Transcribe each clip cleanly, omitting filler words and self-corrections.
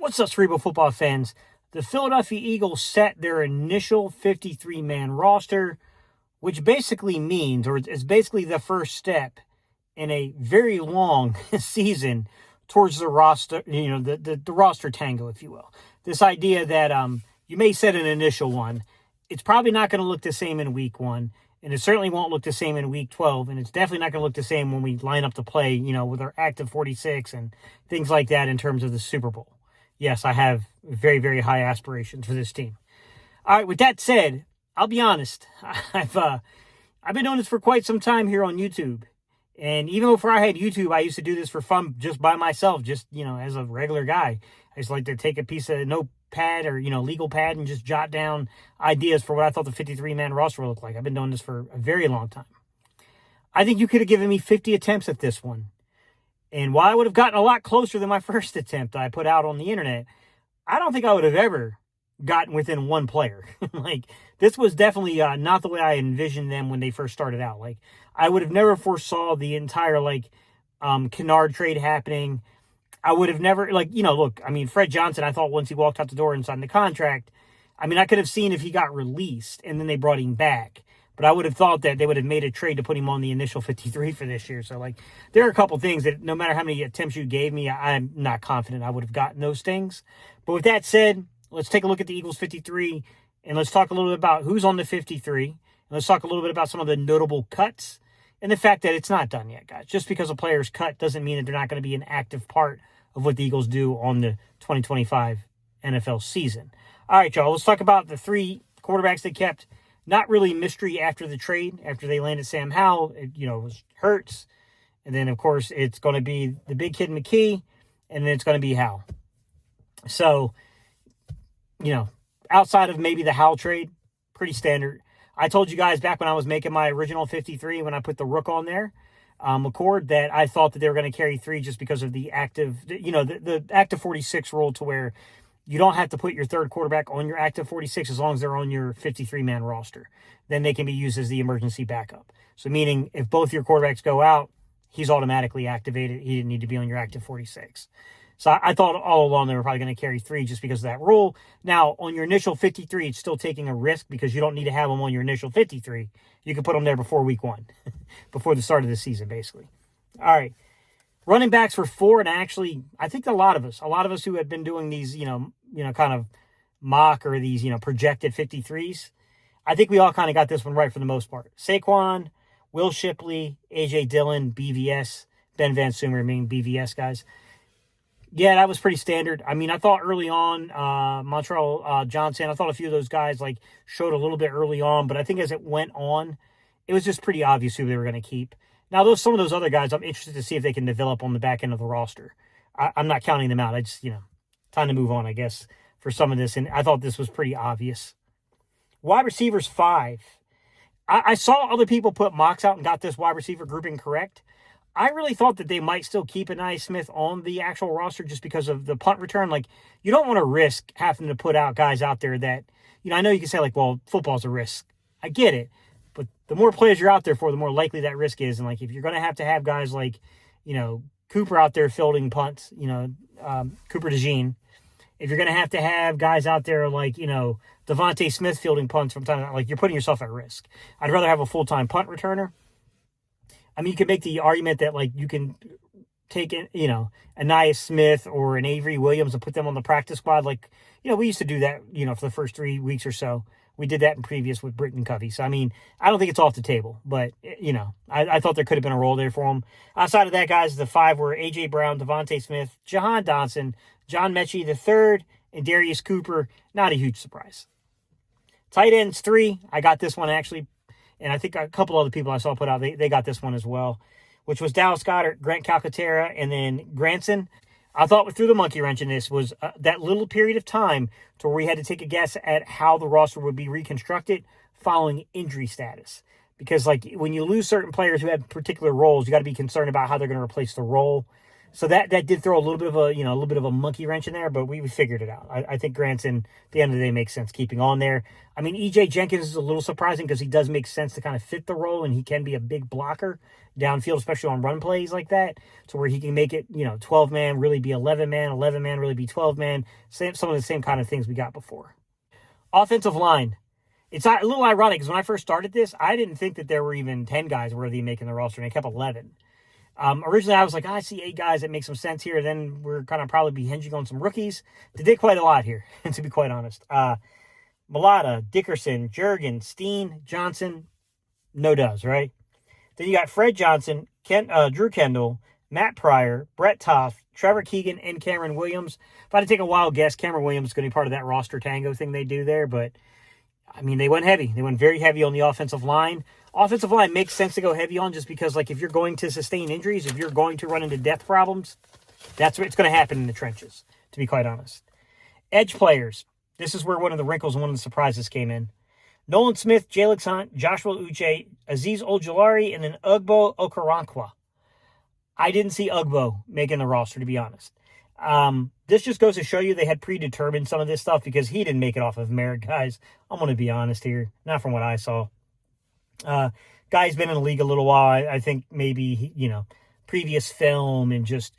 What's up, Cerebral football fans? The Philadelphia Eagles set their initial 53-man roster, which basically means, or is basically the first step in a very long season towards the roster, the roster tango, if you will. This idea that you may set an initial one. It's probably not going to look the same in week 1, and it certainly won't look the same in week 12, and it's definitely not going to look the same when we line up to play, with our active 46 and things like that in terms of the Super Bowl. Yes, I have very, very high aspirations for this team. All right, with that said, I'll be honest. I've been doing this for quite some time here on YouTube. And even before I had YouTube, I used to do this for fun just by myself, just, as a regular guy. I just like to take a piece of notepad or, legal pad and just jot down ideas for what I thought the 53-man roster would look like. I've been doing this for a very long time. I think you could have given me 50 attempts at this one. And while I would have gotten a lot closer than my first attempt I put out on the internet, I don't think I would have ever gotten within one player. This was definitely not the way I envisioned them when they first started out. I would have never foresaw the entire, Kennard trade happening. I would have never, Fred Johnson, I thought once he walked out the door and signed the contract, I could have seen if he got released and then they brought him back. But I would have thought that they would have made a trade to put him on the initial 53 for this year. So, there are a couple things that no matter how many attempts you gave me, I'm not confident I would have gotten those things. But with that said, let's take a look at the Eagles 53, and let's talk a little bit about who's on the 53. And let's talk a little bit about some of the notable cuts and the fact that it's not done yet, guys. Just because a player's cut doesn't mean that they're not going to be an active part of what the Eagles do on the 2025 NFL season. All right, y'all, let's talk about the 3 quarterbacks they kept. Not really mystery after the trade, after they landed Sam Howell. It was Hurts. And then, of course, it's going to be the big kid McKee, and then it's going to be Howell. So, outside of maybe the Howell trade, pretty standard. I told you guys back when I was making my original 53, when I put the Rook on there, McCord, that I thought that they were going to carry 3 just because of the active, the active 46 rule, to where you don't have to put your third quarterback on your active 46 as long as they're on your 53-man roster. Then they can be used as the emergency backup. So meaning if both your quarterbacks go out, he's automatically activated. He didn't need to be on your active 46. So I thought all along they were probably going to carry 3 just because of that rule. Now, on your initial 53, it's still taking a risk because you don't need to have them on your initial 53. You can put them there before week 1, before the start of the season, basically. All right. Running backs for 4, and actually, I think a lot of us who had been doing these, kind of mock or these, projected 53s, I think we all kind of got this one right for the most part. Saquon, Will Shipley, A.J. Dillon, BVS, Ben Van Sumer, BVS guys. Yeah, that was pretty standard. I thought early on, Montreal Johnson, I thought a few of those guys, showed a little bit early on, but I think as it went on, it was just pretty obvious who they were going to keep. Now, some of those other guys, I'm interested to see if they can develop on the back end of the roster. I'm not counting them out. I just, time to move on, I guess, for some of this. And I thought this was pretty obvious. Wide receivers 5. I saw other people put mocks out and got this wide receiver grouping correct. I really thought that they might still keep Anais Smith on the actual roster just because of the punt return. You don't want to risk having to put out guys out there that, I know you can say, football's a risk. I get it. But the more players you're out there for, the more likely that risk is. And, if you're going to have guys Cooper out there fielding punts, Cooper DeJean, if you're going to have guys out there Devontae Smith fielding punts from time to time, you're putting yourself at risk. I'd rather have a full-time punt returner. You can make the argument that, you can take, Anais Smith or an Avery Williams and put them on the practice squad. We used to do that, for the first 3 weeks or so. We did that in previous with Britton Covey. So, I don't think it's off the table. But, I thought there could have been a role there for him. Outside of that, guys, the 5 were A.J. Brown, Devontae Smith, Jahan Dotson, John Mechie III, and Darius Cooper. Not a huge surprise. Tight ends 3. I got this one, actually. And I think a couple other people I saw put out, they got this one as well, which was Dallas Goedert, Grant Calcaterra, and then Granson. I thought what threw the monkey wrench in this was that little period of time to where we had to take a guess at how the roster would be reconstructed following injury status. Because, when you lose certain players who have particular roles, you got to be concerned about how they're going to replace the role. So that did throw a little bit of a monkey wrench in there, but we figured it out. I think Granson, at the end of the day, makes sense keeping on there. I mean, EJ Jenkins is a little surprising because he does make sense to kind of fit the role, and he can be a big blocker downfield, especially on run plays like that, to where he can make it, 12-man, really be 11-man, 11-man, really be 12-man, some of the same kind of things we got before. Offensive line. It's a little ironic because when I first started this, I didn't think that there were even 10 guys worthy of making the roster, and I kept 11. Originally, I was like, I see 8 guys that make some sense here. Then we're going to probably be hinging on some rookies. They did quite a lot here, to be quite honest. Mulata, Dickerson, Jurgen, Steen, Johnson, no does, right? Then you got Fred Johnson, Drew Kendall, Matt Pryor, Brett Toft, Trevor Keegan, and Cameron Williams. If I had to take a wild guess, Cameron Williams is going to be part of that roster tango thing they do there, but I mean, they went heavy. They went very heavy on the offensive line. Offensive line makes sense to go heavy on just because, like, if you're going to sustain injuries, if you're going to run into depth problems, that's what's going to happen in the trenches, to be quite honest. Edge players. This is where one of the wrinkles and one of the surprises came in. Nolan Smith, Jalix Hunt, Joshua Uche, Aziz Ojulari, and then Ugbo Okoronkwa. I didn't see Ugbo making the roster, to be honest. This just goes to show you they had predetermined some of this stuff because he didn't make it off of merit, guys. I'm going to be honest here. Not from what I saw. Guy's been in the league a little while. I think maybe, previous film and just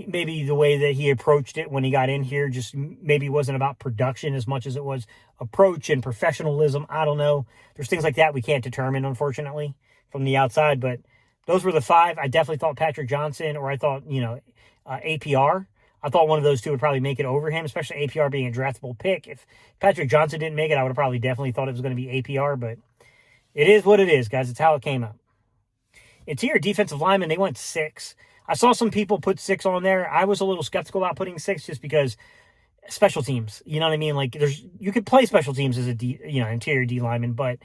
maybe the way that he approached it when he got in here just maybe wasn't about production as much as it was approach and professionalism. I don't know. There's things like that we can't determine, unfortunately, from the outside. But those were the 5. I definitely thought Patrick Johnson, or I thought, APR. I thought one of those two would probably make it over him, especially APR being a draftable pick. If Patrick Johnson didn't make it, I would have probably definitely thought it was going to be APR, but it is what it is, guys. It's how it came out. Interior defensive lineman, they went 6. I saw some people put 6 on there. I was a little skeptical about putting 6 just because special teams, you know what I mean? Like, you could play special teams as interior D lineman, but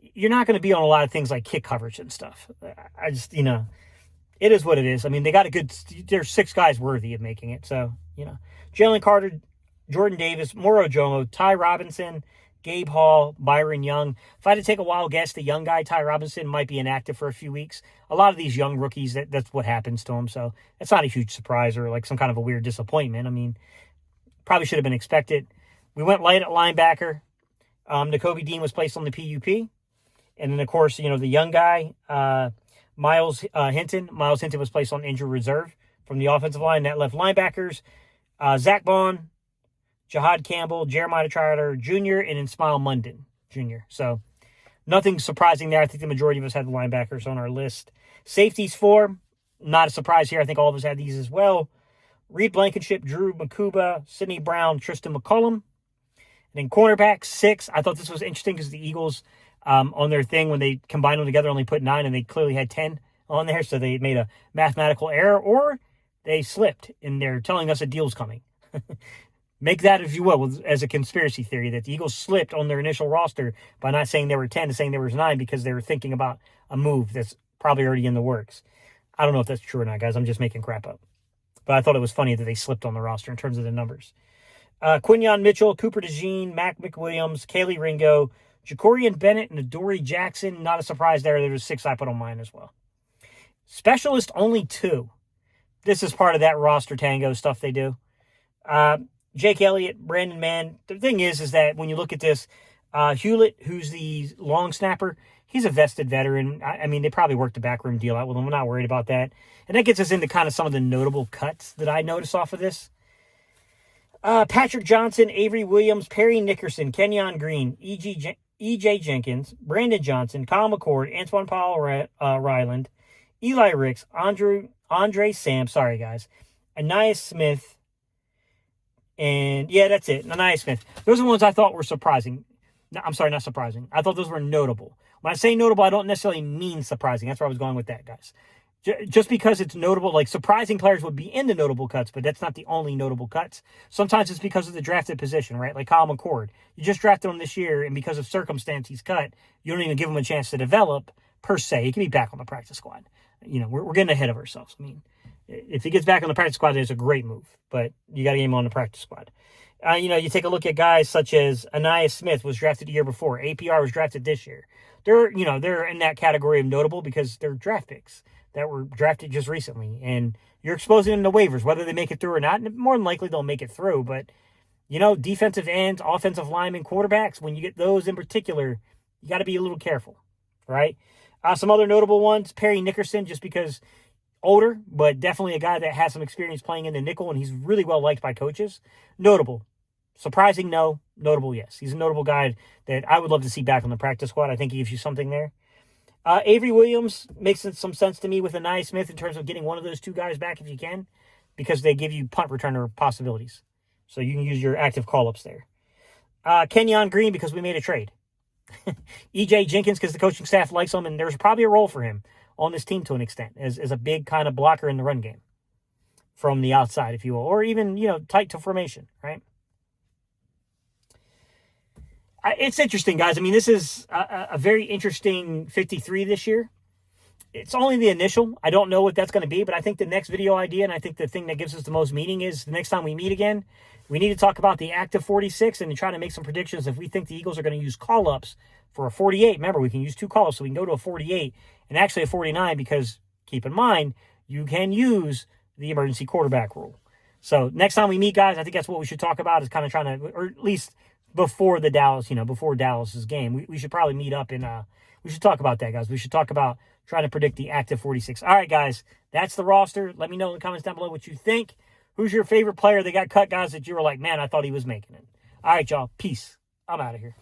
you're not going to be on a lot of things like kick coverage and stuff. I just, it is what it is. I mean, there's 6 guys worthy of making it. So, Jalen Carter, Jordan Davis, Moro Jomo, Ty Robinson, Gabe Hall, Byron Young. If I had to take a wild guess, the young guy, Ty Robinson, might be inactive for a few weeks. A lot of these young rookies, that's what happens to them. So it's not a huge surprise or like some kind of a weird disappointment. I mean, probably should have been expected. We went light at linebacker. Nakobe Dean was placed on the PUP. And then, of course, the young guy, Miles Hinton. Miles Hinton was placed on injured reserve from the offensive line. That left linebackers Zach Bond, Jahad Campbell, Jeremiah Trotter Jr., and then Smile Munden Jr. So nothing surprising there. I think the majority of us had the linebackers on our list. Safeties 4, not a surprise here. I think all of us had these as well. Reed Blankenship, Drew Makuba, Sidney Brown, Tristan McCullum. And then cornerback 6. I thought this was interesting because the Eagles, on their thing, when they combined them together, only put 9, and they clearly had 10 on there. So they made a mathematical error, or they slipped, and they're telling us a deal's coming. Make that, if you will, as a conspiracy theory, that the Eagles slipped on their initial roster by not saying there were 10 to saying there was 9 because they were thinking about a move that's probably already in the works. I don't know if that's true or not, guys. I'm just making crap up. But I thought it was funny that they slipped on the roster in terms of the numbers. Quinyon Mitchell, Cooper DeJean, Mac McWilliams, Kaylee Ringo, Jacorian Bennett, and Adoree Jackson. Not a surprise there. There was 6 I put on mine as well. Specialist only 2. This is part of that roster tango stuff they do. Jake Elliott, Brandon Mann. The thing is that when you look at this, Hewlett, who's the long snapper, he's a vested veteran. I mean, they probably worked a backroom deal out with him. We're not worried about that. And that gets us into kind of some of the notable cuts that I noticed off of this. Patrick Johnson, Avery Williams, Perry Nickerson, Kenyon Green, E.J. Jenkins, Brandon Johnson, Kyle McCord, Antoine Powell Ryland, Eli Ricks, Andre Sam, sorry guys, Anais Smith, and yeah, that's it. Anais Smith. Those are the ones I thought were surprising. No, I'm sorry, not surprising. I thought those were notable. When I say notable, I don't necessarily mean surprising. That's where I was going with that, guys. Just because it's notable, like surprising players would be in the notable cuts, but that's not the only notable cuts. Sometimes it's because of the drafted position, right? Like Kyle McCord. You just drafted him this year, and because of circumstance he's cut, you don't even give him a chance to develop, per se. He can be back on the practice squad. We're getting ahead of ourselves. I mean, if he gets back on the practice squad, it's a great move, but you got to get him on the practice squad. You take a look at guys such as Anais Smith was drafted the year before. APR was drafted this year. They're in that category of notable because they're draft picks. that were drafted just recently. And you're exposing them to waivers, whether they make it through or not. And more than likely, they'll make it through. But, defensive ends, offensive linemen, quarterbacks, when you get those in particular, you got to be a little careful, right? Some other notable ones, Perry Nickerson, just because older, but definitely a guy that has some experience playing in the nickel, and he's really well liked by coaches. Notable. Surprising, no. Notable, yes. He's a notable guy that I would love to see back on the practice squad. I think he gives you something there. Avery Williams makes some sense to me with Anaya Smith in terms of getting one of those two guys back if you can, because they give you punt returner possibilities. So you can use your active call-ups there. Kenyon Green, because we made a trade. E.J. Jenkins, because the coaching staff likes him, and there's probably a role for him on this team to an extent as a big kind of blocker in the run game from the outside, if you will, or even, tight to formation, right? It's interesting, guys. I mean, this is a very interesting 53 this year. It's only the initial. I don't know what that's going to be, but I think the next video idea, and I think the thing that gives us the most meaning is the next time we meet again, we need to talk about the active 46 and try to make some predictions if we think the Eagles are going to use call-ups for a 48. Remember, we can use 2 call-ups, so we can go to a 48 and actually a 49 because, keep in mind, you can use the emergency quarterback rule. So next time we meet, guys, I think that's what we should talk about is kind of trying to, or at least before the Dallas, before Dallas's game. We should probably meet up and we should talk about that, guys. We should talk about trying to predict the active 46. All right, guys, that's the roster. Let me know in the comments down below what you think. Who's your favorite player that got cut, guys, that you were like, man, I thought he was making it. All right, y'all. Peace. I'm out of here.